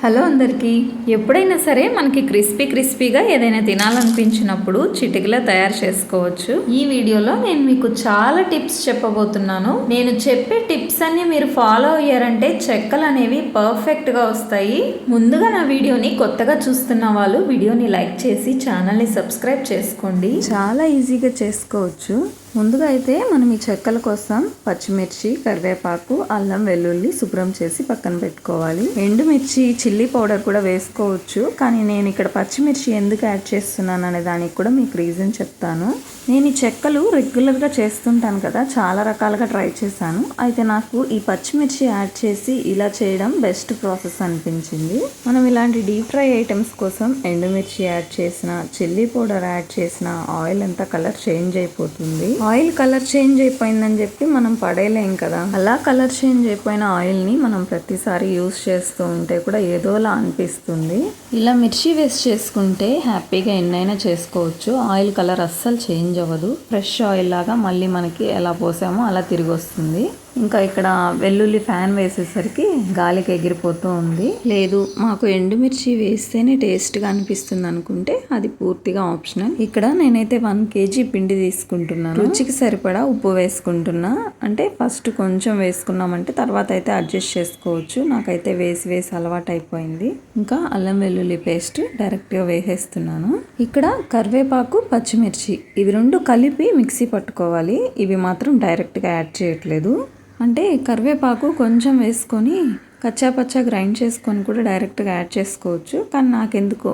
Hello అందరికీ. ఎప్పుడైనా సరే మనకి క్రిస్పీగా ఏదైనా తినాలనిపించినప్పుడు చిటికలో తయారు చేసుకోవచ్చు. ఈ వీడియోలో నేను మీకు చాలా టిప్స్ చెప్పబోతున్నాను. నేను చెప్పే టిప్స్ అన్ని మీరు ఫాలో అయ్యారంటే చెక్కలు అనేవి పర్ఫెక్ట్గా వస్తాయి. ముందుగా నా వీడియోని కొత్తగా చూస్తున్న వాళ్ళు వీడియోని లైక్ చేసి ఛానల్ని సబ్స్క్రైబ్ చేసుకోండి. చాలా ఈజీగా చేసుకోవచ్చు. ముందుగా అయితే మనం ఈ చెక్కల కోసం పచ్చిమిర్చి, కరివేపాకు, అల్లం, వెల్లుల్లి శుభ్రం చేసి పక్కన పెట్టుకోవాలి. ఎండుమిర్చి, చిల్లీ పౌడర్ కూడా వేసుకోవచ్చు, కానీ నేను ఇక్కడ పచ్చిమిర్చి ఎందుకు యాడ్ చేస్తున్నాను అనే దానికి కూడా మీకు రీజన్ చెప్తాను. నేను ఈ చెక్కలు రెగ్యులర్గా చేస్తుంటాను కదా, చాలా రకాలుగా ట్రై చేశాను. అయితే నాకు ఈ పచ్చిమిర్చి యాడ్ చేసి ఇలా చేయడం బెస్ట్ ప్రాసెస్ అనిపించింది. మనం ఇలాంటి డీప్ ఫ్రై ఐటమ్స్ కోసం ఎండుమిర్చి యాడ్ చేసిన, చిల్లీ పౌడర్ యాడ్ చేసిన ఆయిల్ అంతా కలర్ చేంజ్ అయిపోతుంది. ఆయిల్ కలర్ చేంజ్ అయిపోయిందని చెప్పి మనం పడేయలేం కదా. అలా కలర్ చేంజ్ అయిపోయిన ఆయిల్ని మనం ప్రతిసారి యూస్ చేస్తూ ఉంటే కూడా ఏదోలా అనిపిస్తుంది. ఇలా మిర్చి వేస్ట్ చేసుకుంటే హ్యాపీగా ఎన్నైనా చేసుకోవచ్చు. ఆయిల్ కలర్ అస్సలు చేంజ్ అవ్వదు. ఫ్రెష్ ఆయిల్ లాగా మళ్ళీ మనకి ఎలా పోసామో అలా తిరిగి వస్తుంది. ఇంకా ఇక్కడ వెల్లుల్లి ఫ్యాన్ వేసేసరికి గాలికి ఎగిరిపోతూ ఉంది. లేదు, మాకు ఎండుమిర్చి వేస్తేనే టేస్ట్గా అనిపిస్తుంది అనుకుంటే అది పూర్తిగా ఆప్షనల్. ఇక్కడ నేనైతే 1 kg పిండి తీసుకుంటున్నాను. రుచికి సరిపడా ఉప్పు వేసుకుంటున్నా. అంటే ఫస్ట్ కొంచెం వేసుకున్నామంటే తర్వాత అయితే అడ్జస్ట్ చేసుకోవచ్చు. నాకైతే వేసి అలవాటు అయిపోయింది. ఇంకా అల్లం వెల్లుల్లి పేస్ట్ డైరెక్ట్గా వేసేస్తున్నాను. ఇక్కడ కరివేపాకు, పచ్చిమిర్చి ఇవి రెండు కలిపి మిక్సీ పట్టుకోవాలి. ఇవి మాత్రం డైరెక్ట్గా యాడ్ చేయట్లేదు. అంటే కరివేపాకు కొంచెం వేసుకొని కచ్చాపచ్చా గ్రైండ్ చేసుకొని కూడా డైరెక్ట్గా యాడ్ చేసుకోవచ్చు, కానీ నాకెందుకో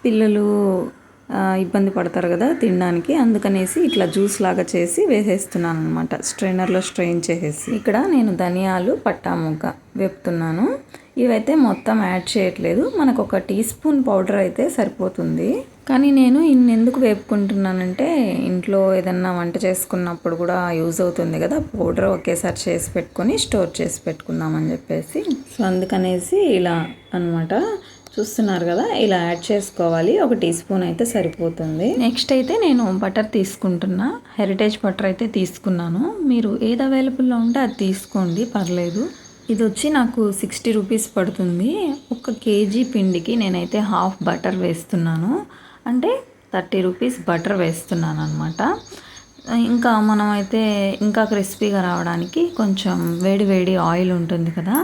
పిల్లలు ఇబ్బంది పడతారు కదా తినడానికి, అందుకనేసి ఇట్లా జ్యూస్ లాగా చేసి వేసేస్తున్నాను అనమాట. స్ట్రైనర్లో స్ట్రెయిన్ చేసేసి ఇక్కడ నేను ధనియాలు, పట్టాముగ్గ వేపుతున్నాను. ఇవైతే మొత్తం యాడ్ చేయట్లేదు. మనకు 1 టీ స్పూన్ పౌడర్ అయితే సరిపోతుంది. కానీ నేను ఎందుకు వేపుకుంటున్నానంటే ఇంట్లో ఏదన్నా వంట చేసుకున్నప్పుడు కూడా యూజ్ అవుతుంది కదా, పౌడర్ ఒకేసారి చేసి పెట్టుకొని స్టోర్ చేసి పెట్టుకుందామని చెప్పేసి. సో అందుకనేసి ఇలా అనమాట. చూస్తున్నారు కదా, ఇలా యాడ్ చేసుకోవాలి. 1 టీ స్పూన్ అయితే సరిపోతుంది. నెక్స్ట్ అయితే నేను బటర్ తీసుకుంటున్నా. హెరిటేజ్ బటర్ అయితే తీసుకున్నాను. మీరు ఏది అవైలబుల్లో ఉంటే అది తీసుకోండి, పర్లేదు. ఇది వచ్చి నాకు 60 రూపీస్ పడుతుంది. 1 kg పిండికి నేనైతే హాఫ్ బటర్ వేస్తున్నాను. అంటే 30 రూపీస్ బటర్ వేస్తున్నాను అనమాట. ఇంకా మనమైతే ఇంకా క్రిస్పీగా రావడానికి కొంచెం వేడి ఆయిల్ ఉంటుంది కదా,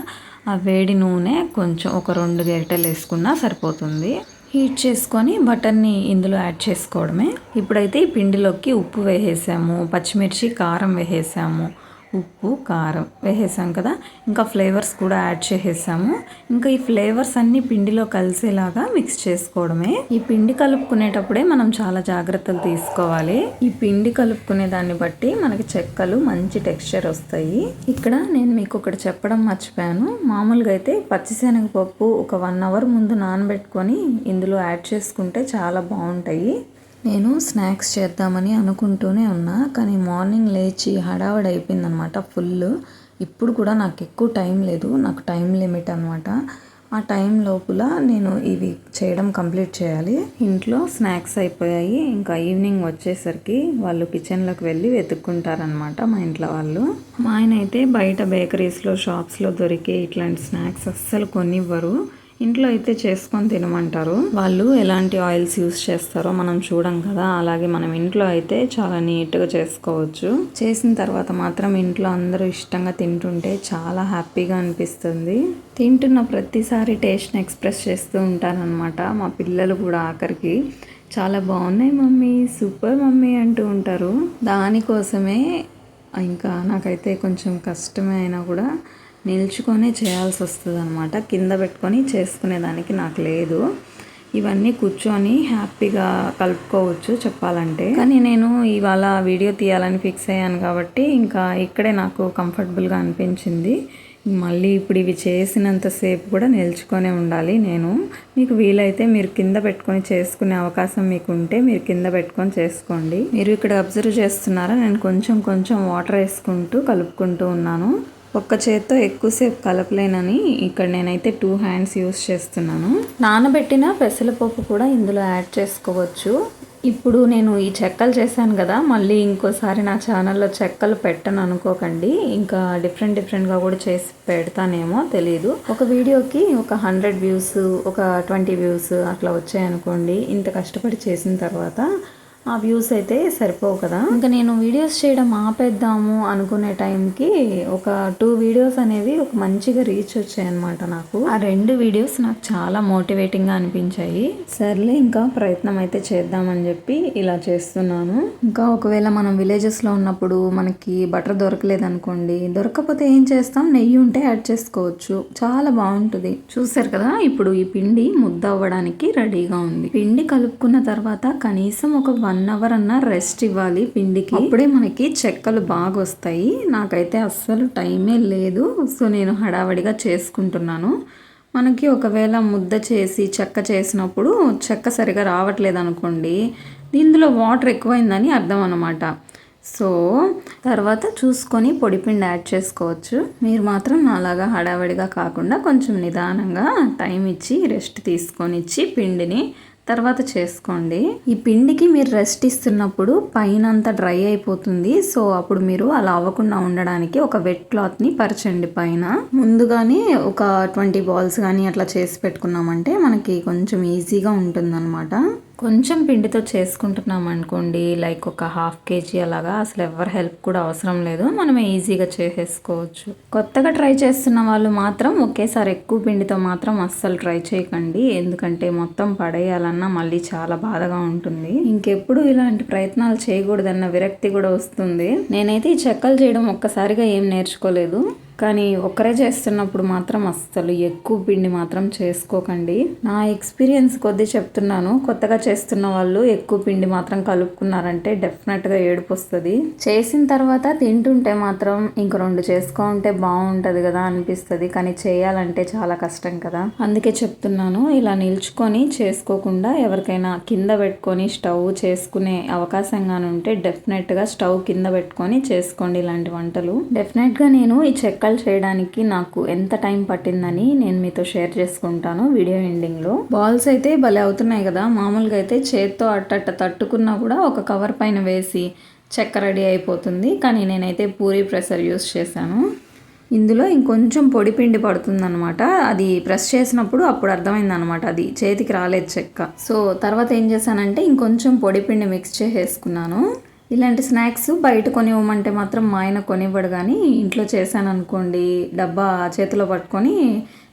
ఆ వేడి నూనె కొంచెం 2 గరిటెలు వేసుకున్నా సరిపోతుంది. హీట్ చేసుకొని బటర్ని ఇందులో యాడ్ చేసుకోవడమే. ఇప్పుడైతే ఈ పిండిలోకి ఉప్పు వేసేసాము, పచ్చిమిర్చి, కారం వేసేసాము, ఉప్పు, కారం వేసేసాం కదా. ఇంకా ఫ్లేవర్స్ కూడా యాడ్ చేసేసాము. ఇంకా ఈ ఫ్లేవర్స్ అన్నీ పిండిలో కలిసేలాగా మిక్స్ చేసుకోవడమే. ఈ పిండి కలుపుకునేటప్పుడే మనం చాలా జాగ్రత్తలు తీసుకోవాలి. ఈ పిండి కలుపుకునే దాన్ని బట్టి మనకి చెక్కలు మంచి టెక్స్చర్ వస్తాయి. ఇక్కడ నేను మీకు ఒకటి చెప్పడం మర్చిపోయాను. మామూలుగా అయితే పచ్చిశనగపప్పు ఒక 1 hour ముందు నానబెట్టుకొని ఇందులో యాడ్ చేసుకుంటే చాలా బాగుంటాయి. నేను స్నాక్స్ చేద్దామని అనుకుంటూనే ఉన్నా, కానీ మార్నింగ్ లేచి హడావడి అయిపోయిందనమాట ఫుల్. ఇప్పుడు కూడా నాకు ఎక్కువ టైం లేదు, నాకు టైం లిమిట్ అనమాట. ఆ టైం లోపల నేను ఇవి చేయడం కంప్లీట్ చేయాలి. ఇంట్లో స్నాక్స్ అయిపోయాయి. ఇంకా ఈవినింగ్ వచ్చేసరికి వాళ్ళు కిచెన్లోకి వెళ్ళి వెతుక్కుంటారనమాట మా ఇంట్లో వాళ్ళు. మా ఆయన అయితే బయట బేకరీస్లో, షాప్స్లో దొరికే ఇట్లాంటి స్నాక్స్ అస్సలు కొనివ్వరు. ఇంట్లో అయితే చేసుకొని తినమంటారు. వాళ్ళు ఎలాంటి ఆయిల్స్ యూస్ చేస్తారో మనం చూడం కదా, అలాగే మనం ఇంట్లో అయితే చాలా నీట్గా చేసుకోవచ్చు. చేసిన తర్వాత మాత్రం ఇంట్లో అందరూ ఇష్టంగా తింటుంటే చాలా హ్యాపీగా అనిపిస్తుంది. తింటున్న ప్రతిసారి టేస్ట్ని ఎక్స్ప్రెస్ చేస్తూ ఉంటారనమాట. మా పిల్లలు కూడా ఆఖరికి చాలా బాగున్నాయి మమ్మీ, సూపర్ మమ్మీ అంటూ ఉంటారు. దానికోసమే ఇంకా నాకైతే కొంచెం కష్టమే అయినా కూడా నిల్చుకొనే చేయాల్సి వస్తుంది అనమాట. కింద పెట్టుకొని చేసుకునేదానికి నాకు లేదు. ఇవన్నీ కూర్చొని హ్యాపీగా కలుపుకోవచ్చు చెప్పాలంటే. కానీ నేను ఇవాళ వీడియో తీయాలని ఫిక్స్ అయ్యాను కాబట్టి ఇంకా ఇక్కడే నాకు కంఫర్టబుల్గా అనిపించింది. మళ్ళీ ఇప్పుడు ఇవి చేసినంతసేపు కూడా నిల్చుకొనే ఉండాలి నేను. మీకు వీలైతే మీరు కింద పెట్టుకొని చేసుకునే అవకాశం మీకు ఉంటే మీరు కింద పెట్టుకొని చేసుకోండి. మీరు ఇక్కడ అబ్జర్వ్ చేస్తున్నారా, నేను కొంచెం వాటర్ వేసుకుంటూ కలుపుకుంటూ ఉన్నాను. ఒక్క చేత్తో ఎక్కువసేపు కలపలేనని ఇక్కడ నేనైతే 2 hands యూస్ చేస్తున్నాను. నానబెట్టిన పెసరపప్పు కూడా ఇందులో యాడ్ చేసుకోవచ్చు. ఇప్పుడు నేను ఈ చెక్కలు చేశాను కదా, మళ్ళీ ఇంకోసారి నా ఛానల్లో చెక్కలు పెట్టను అనుకోకండి. ఇంకా డిఫరెంట్గా కూడా చేసి పెడతానేమో తెలియదు. ఒక వీడియోకి ఒక 100 వ్యూస్, ఒక 20 వ్యూస్ అట్లా వచ్చాయనుకోండి. ఇంత కష్టపడి చేసిన తర్వాత ఆ వ్యూస్ అయితే సరిపోవు కదా. ఇంకా నేను వీడియోస్ చేయడం ఆపేద్దాము అనుకునే టైంకి ఒక 2 వీడియోస్ అనేవి ఒక మంచిగా రీచ్ వచ్చాయన్నమాట నాకు. ఆ 2 వీడియోస్ నాకు చాలా మోటివేటింగ్గా అనిపించాయి. సర్లే ఇంకా ప్రయత్నం అయితే చేద్దామని చెప్పి ఇలా చేస్తున్నాను. ఇంకా ఒకవేళ మనం విలేజెస్లో ఉన్నప్పుడు మనకి బటర్ దొరకలేదు అనుకోండి, దొరకకపోతే ఏం చేస్తాం, నెయ్యి ఉంటే యాడ్ చేసుకోవచ్చు, చాలా బాగుంటుంది. చూసారు కదా, ఇప్పుడు ఈ పిండి ముద్ద అవ్వడానికి రెడీగా ఉంది. పిండి కలుపుకున్న తర్వాత కనీసం ఒక 1 అవర్ అన్నా రెస్ట్ ఇవ్వాలి పిండికి, అప్పుడే మనకి చెక్కలు బాగా వస్తాయి. నాకైతే అస్సలు టైమే లేదు, సో నేను హడావడిగా చేసుకుంటున్నాను. మనకి ఒకవేళ ముద్ద చేసి చెక్క చేసినప్పుడు చెక్క సరిగా రావట్లేదు అనుకోండి, ఇందులో వాటర్ ఎక్కువైందని అర్థం అన్నమాట. సో తర్వాత చూసుకొని పొడిపిండి యాడ్ చేసుకోవచ్చు. మీరు మాత్రం నాలాగా హడావడిగా కాకుండా కొంచెం నిదానంగా టైం ఇచ్చి రెస్ట్ తీసుకొని ఇచ్చి పిండిని తర్వాత చేసుకోండి. ఈ పిండికి మీరు రెస్ట్ ఇస్తున్నప్పుడు పైన అంతా డ్రై అయిపోతుంది. సో అప్పుడు మీరు అలా అవ్వకుండా ఉండడానికి ఒక వెట్ క్లాత్ని పరచండి పైన. ముందుగానే ఒక 20 బాల్స్ కానీ అట్లా చేసి పెట్టుకున్నామంటే మనకి కొంచెం ఈజీగా ఉంటుందన్నమాట. కొంచెం పిండితో చేసుకుంటున్నాం అనుకోండి, లైక్ ఒక 1/2 kg అలాగా, అసలు ఎవరి హెల్ప్ కూడా అవసరం లేదు, మనమే ఈజీగా చేసేసుకోవచ్చు. కొత్తగా ట్రై చేస్తున్న వాళ్ళు మాత్రం ఒకేసారి ఎక్కువ పిండితో మాత్రం అస్సలు ట్రై చేయకండి, ఎందుకంటే మొత్తం పడేయాలన్నా మళ్ళీ చాలా బాధగా ఉంటుంది. ఇంకెప్పుడు ఇలాంటి ప్రయత్నాలు చేయకూడదన్న విరక్తి కూడా వస్తుంది. నేనైతే ఈ చెక్కలు చేయడం ఒక్కసారిగా ఏం నేర్చుకోలేదు, కానీ ఒక్కరే చేస్తున్నప్పుడు మాత్రం అస్సలు ఎక్కువ పిండి మాత్రం చేసుకోకండి. నా ఎక్స్పీరియన్స్ కొద్దీ చెప్తున్నాను. కొత్తగా చేస్తున్న వాళ్ళు ఎక్కువ పిండి మాత్రం కలుపుకున్నారంటే డెఫినెట్గా ఏడుపు వస్తుంది. చేసిన తర్వాత తింటుంటే మాత్రం ఇంక 2 చేసుకుంటే బాగుంటుంది కదా అనిపిస్తుంది, కానీ చేయాలంటే చాలా కష్టం కదా. అందుకే చెప్తున్నాను, ఇలా నిల్చుకొని చేసుకోకుండా ఎవరికైనా కింద పెట్టుకొని స్టవ్ చేసుకునే అవకాశంగానే ఉంటే డెఫినెట్గా స్టవ్ కింద పెట్టుకొని చేసుకోండి ఇలాంటి వంటలు. డెఫినెట్గా నేను ఈ చెక్కలు చేయడానికి నాకు ఎంత టైం పట్టిందని నేను మీతో షేర్ చేసుకుంటాను వీడియో ఎండింగ్లో. బాల్స్ అయితే భలే అవుతున్నాయి కదా. మామూలుగా అయితే చేత్తో అట్టట్ట తట్టుకున్నా కూడా ఒక కవర్ పైన వేసి చెక్క రెడీ అయిపోతుంది, కానీ నేనైతే పూరీ ప్రెషర్ యూస్ చేశాను. ఇందులో ఇంకొంచెం పొడి పిండి పడుతుందన్నమాట. అది ప్రెస్ చేసినప్పుడు అప్పుడు అర్థమైందనమాట, అది చేతికి రాలేదు చెక్క. సో తర్వాత ఏం చేశానంటే ఇంకొంచెం పొడి పిండి మిక్స్ చేసేసుకున్నాను. ఇలాంటి స్నాక్స్ బయట కొనివ్వమంటే మాత్రం మా ఆయన కొనివ్వడు, కానీ ఇంట్లో చేశాను అనుకోండి డబ్బా చేతిలో పట్టుకొని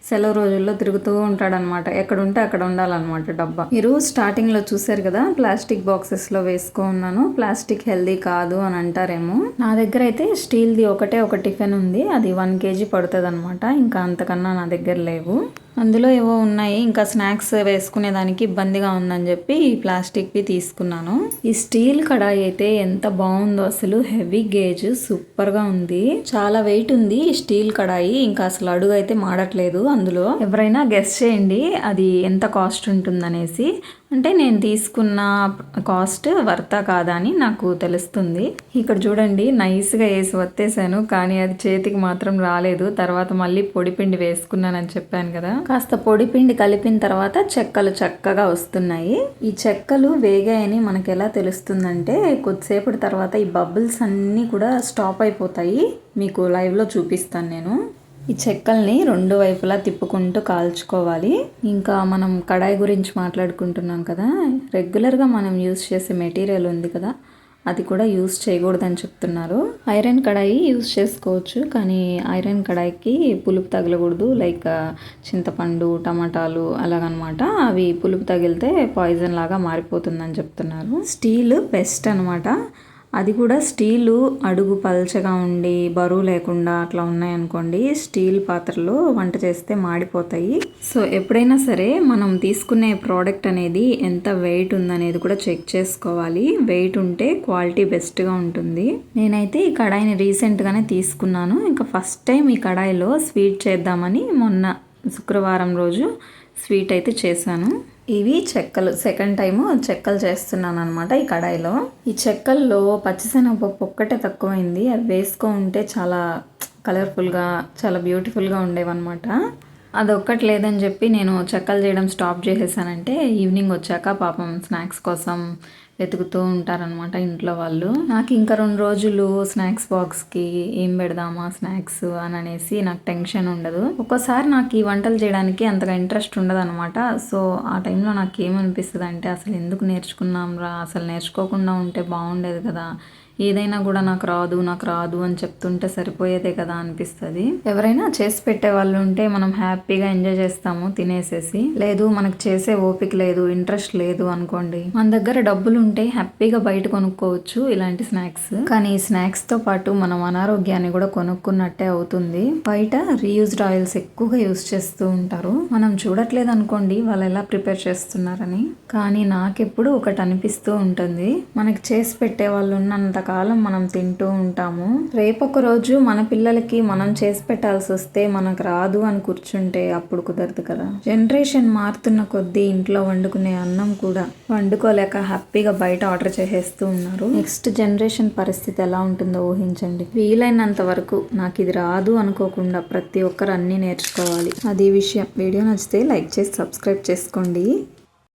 సెలవు రోజుల్లో తిరుగుతూ ఉంటాడనమాట. ఎక్కడుంటే అక్కడ ఉండాలన్నమాట డబ్బా. మీరు స్టార్టింగ్లో చూసారు కదా, ప్లాస్టిక్ బాక్సెస్లో వేసుకున్నాను. ప్లాస్టిక్ హెల్దీ కాదు అని అంటారేమో. నా దగ్గర అయితే స్టీల్ది ఒక టిఫిన్ ఉంది, అది 1 kg పడుతుంది అనమాట. ఇంకా అంతకన్నా నా దగ్గర లేవు. అందులో ఏవో ఉన్నాయి, ఇంకా స్నాక్స్ వేసుకునేదానికి ఇబ్బందిగా ఉందని చెప్పి ఈ ప్లాస్టిక్వి తీసుకున్నాను. ఈ స్టీల్ కడాయి అయితే ఎంత బాగుందో అసలు, హెవీ గేజ్, సూపర్గా ఉంది. చాలా వెయిట్ ఉంది ఈ స్టీల్ కడాయి, ఇంకా అసలు అడుగు అయితే మాడట్లేదు. అందులో ఎవరైనా గెస్ చేయండి అది ఎంత కాస్ట్ ఉంటుందనేసి. అంటే నేను తీసుకున్న కాస్ట్ వర్తా కాదా అని నాకు తెలుస్తుంది. ఇక్కడ చూడండి, నైస్గా వేసి వత్తేసాను, కానీ అది చేతికి మాత్రం రాలేదు. తర్వాత మళ్ళీ పొడిపిండి వేసుకున్నానని చెప్పాను కదా, కాస్త పొడిపిండి కలిపిన తర్వాత చెక్కలు చక్కగా వస్తున్నాయి. ఈ చెక్కలు వేగాయని మనకు ఎలా తెలుస్తుందంటే కొద్దిసేపటి తర్వాత ఈ బబుల్స్ అన్నీ కూడా స్టాప్ అయిపోతాయి. మీకు లైవ్లో చూపిస్తాను నేను. ఈ చెక్కల్ని 2 వైపులా తిప్పుకుంటూ కాల్చుకోవాలి. ఇంకా మనం కడాయి గురించి మాట్లాడుకుంటున్నాం కదా, రెగ్యులర్గా మనం యూస్ చేసే మెటీరియల్ ఉంది కదా, అది కూడా యూస్ చేయకూడదని చెప్తున్నారు. ఐరన్ కడాయి యూస్ చేసుకోవచ్చు, కానీ ఐరన్ కడాయికి పులుపు తగలకూడదు. లైక్ చింతపండు, టమాటాలు అలాగనమాట. అవి పులుపు తగిలితే పాయిజన్ లాగా మారిపోతుందని చెప్తున్నారు. స్టీల్ బెస్ట్ అనమాట. అది కూడా స్టీలు అడుగు పల్చగా ఉండి బరువు లేకుండా అట్లా ఉన్నాయనుకోండి, స్టీల్ పాత్రలో వంట చేస్తే మాడిపోతాయి. సో ఎప్పుడైనా సరే మనం తీసుకునే ప్రోడక్ట్ అనేది ఎంత వెయిట్ ఉందనేది కూడా చెక్ చేసుకోవాలి. వెయిట్ ఉంటే క్వాలిటీ బెస్ట్గా ఉంటుంది. నేనైతే ఈ కడాయిని రీసెంట్గానే తీసుకున్నాను. ఇంకా ఫస్ట్ టైం ఈ కడాయిలో స్వీట్ చేద్దామని మొన్న శుక్రవారం రోజు స్వీట్ అయితే చేశాను. ఇవి చెక్కలు, సెకండ్ టైము చెక్కలు చేస్తున్నాను అనమాట ఈ కడాయిలో. ఈ చెక్కల్లో పచ్చిశనగపప్పు ఒక్కటే తక్కువైంది, అది వేసుకుంటే చాలా కలర్ఫుల్గా చాలా బ్యూటిఫుల్గా ఉండేవన్నమాట. అదొక్కటి లేదని చెప్పి నేను చెక్కలు చేయడం స్టాప్ చేసేసానంటే ఈవినింగ్ వచ్చాక పాపం స్నాక్స్ కోసం వెతుకుతూ ఉంటారనమాట ఇంట్లో వాళ్ళు. నాకు ఇంకా 2 రోజులు స్నాక్స్ బాక్స్కి ఏం పెడదామా స్నాక్స్ అని అనేసి నాకు టెన్షన్ ఉండదు. ఒక్కోసారి నాకు ఈ వంటలు చేయడానికి అంతగా ఇంట్రెస్ట్ ఉండదు అనమాట. సో ఆ టైంలో నాకు ఏమనిపిస్తుంది అంటే అసలు ఎందుకు నేర్చుకున్నాం రా, అసలు నేర్చుకోకుండా ఉంటే బాగుండేది కదా, ఏదైనా కూడా నాకు రాదు అని చెప్తుంటే సరిపోయేదే కదా అనిపిస్తుంది. ఎవరైనా చేసి పెట్టే వాళ్ళు ఉంటే మనం హ్యాపీగా ఎంజాయ్ చేస్తాము తినేసేసి. లేదు మనకు చేసే ఓపిక లేదు, ఇంట్రెస్ట్ లేదు అనుకోండి, మన దగ్గర డబ్బులు ఉంటే హ్యాపీగా బయట కొనుక్కోవచ్చు ఇలాంటి స్నాక్స్. కానీ ఈ స్నాక్స్ తో పాటు మనం అనారోగ్యాన్ని కూడా కొనుక్కున్నట్టే అవుతుంది. బయట రీయూజ్డ్ ఆయిల్స్ ఎక్కువగా యూజ్ చేస్తూ ఉంటారు. మనం చూడట్లేదు అనుకోండి వాళ్ళు ఎలా ప్రిపేర్ చేస్తున్నారని. కానీ నాకెప్పుడు ఒకటి అనిపిస్తూ ఉంటుంది, మనకి చేసి పెట్టే వాళ్ళు ఉన్నంత కాలం మనం తింటూ ఉంటాము. రేపొక రోజు మన పిల్లలకి మనం చేసి పెట్టాల్సి వస్తే మనకు రాదు అని కూర్చుంటే అప్పుడు కుదరదు కదా. జనరేషన్ మారుతున్న కొద్దీ ఇంట్లో వండుకునే అన్నం కూడా వండుకోలేక హ్యాపీగా బయట ఆర్డర్ చేసేస్తూ ఉన్నారు. నెక్స్ట్ జనరేషన్ పరిస్థితి ఎలా ఉంటుందో ఊహించండి. వీలైనంత వరకు నాకు ఇది రాదు అనుకోకుండా ప్రతి ఒక్కరు అన్నీ నేర్చుకోవాలి. అది విషయం. వీడియో నచ్చితే లైక్ చేసి సబ్స్క్రైబ్ చేసుకోండి.